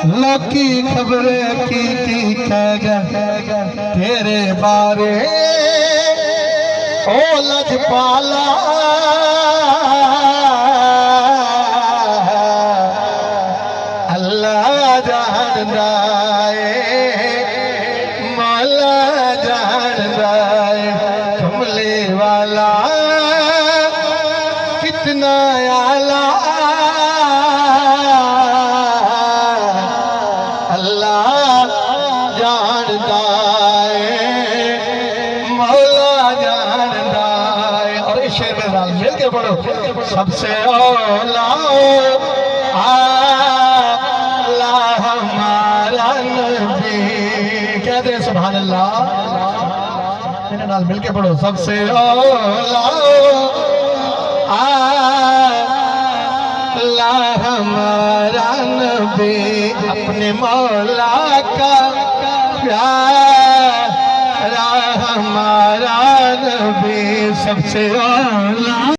लोकी खबरें की कहेगा तेरे बारे ओ लजपाला अल्लाह जानदा मौला जानदा कमले वाला कितना आला अल्लाह जानदा मौला जानदा। और इस शेर में नाल मिल के पढ़ो सबसे औला अल्लाह हमारा नबी। कहते हैं सुभान अल्लाह। मेरे नाल मिल के पढ़ो सबसे औला अल्लाह हमारा नबी अपने मौला का प्यारा हमारा नबी सबसे औला।